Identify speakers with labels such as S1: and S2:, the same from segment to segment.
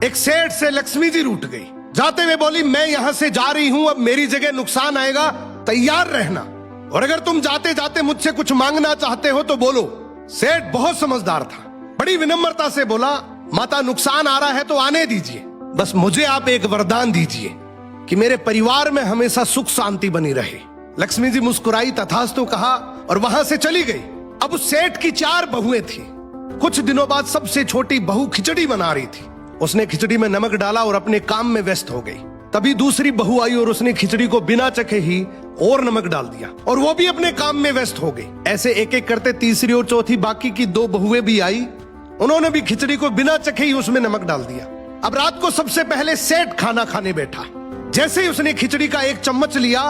S1: एक सेठ से लक्ष्मी जी रूठ गई। जाते हुए बोली, मैं यहां से जा रही हूं, अब मेरी जगह नुकसान आएगा, तैयार रहना, और अगर तुम जाते जाते मुझसे कुछ मांगना चाहते हो तो बोलो। सेठ बहुत समझदार था, बड़ी विनम्रता से बोला, माता नुकसान आ रहा है तो आने दीजिए, बस मुझे आप एक वरदान दीजिए कि मेरे परिवार में हमेशा सुख शांति बनी रहे। लक्ष्मी जी मुस्कुराई, तथास्तु कहा और वहां से चली गई। अब उस सेठ की 4 बहुएं थी। कुछ दिनों बाद सबसे छोटी बहू खिचड़ी बना रही थी। उसने खिचड़ी में नमक डाला और अपने काम में व्यस्त हो गई। तभी दूसरी बहू आई और उसने खिचड़ी को बिना चखे ही और नमक डाल दिया और वो भी अपने काम में व्यस्त हो गई। ऐसे एक एक करते तीसरी और चौथी बाकी की 2 बहुएं भी आई, उन्होंने भी खिचड़ी को बिना चखे ही उसमें नमक डाल दिया। अब रात को सबसे पहले सेठ खाना खाने बैठा। जैसे ही उसने खिचड़ी का 1 चम्मच लिया,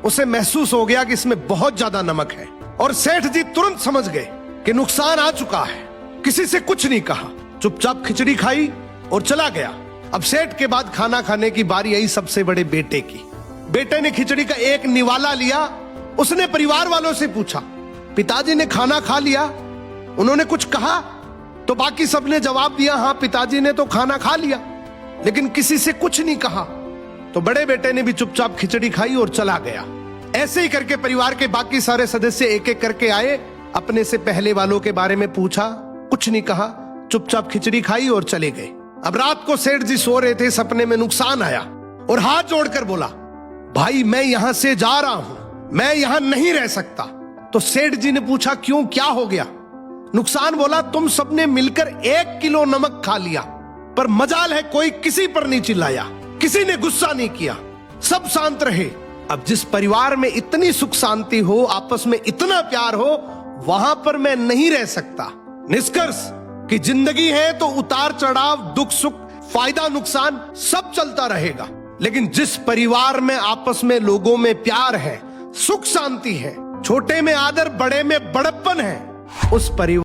S1: उसे महसूस हो गया कि इसमें बहुत ज्यादा नमक है और सेठ जी तुरंत समझ गए कि नुकसान आ चुका है। किसी से कुछ नहीं कहा, चुपचाप खिचड़ी खाई और चला गया। अब सेठ के बाद खाना खाने की बारी आई सबसे बड़े बेटे की। बेटे ने खिचड़ी का 1 निवाला लिया। उसने परिवार वालों से पूछा, पिताजी ने खाना खा लिया? उन्होंने कुछ कहा? तो बाकी सबने जवाब दिया, हाँ पिताजी ने तो खाना खा लिया, लेकिन किसी से कुछ नहीं कहा। तो बड़े बेटे ने भी चुपचाप खिचड़ी खाई और चला गया। ऐसे ही करके परिवार के बाकी सारे सदस्य एक एक करके आए, अपने से पहले वालों के बारे में पूछा, कुछ नहीं कहा, चुपचाप खिचड़ी खाई और चले गए। अब रात को सेठ जी सो रहे थे, सपने में नुकसान आया और हाथ जोड़कर बोला, भाई मैं यहां से जा रहा हूं, मैं यहां नहीं रह सकता। तो सेठ जी ने पूछा, क्यों, क्या हो गया? नुकसान बोला, तुम सबने मिलकर 1 किलो नमक खा लिया, पर मजाल है कोई किसी पर नहीं चिल्लाया, किसी ने गुस्सा नहीं किया, सब शांत रहे। अब जिस परिवार में इतनी सुख शांति हो, आपस में इतना प्यार हो, वहां पर मैं नहीं रह सकता। निष्कर्ष कि जिंदगी है तो उतार चढ़ाव, दुख सुख, फायदा नुकसान सब चलता रहेगा, लेकिन जिस परिवार में आपस में लोगों में प्यार है, सुख शांति है, छोटे में आदर, बड़े में बड़प्पन है, उस परिवार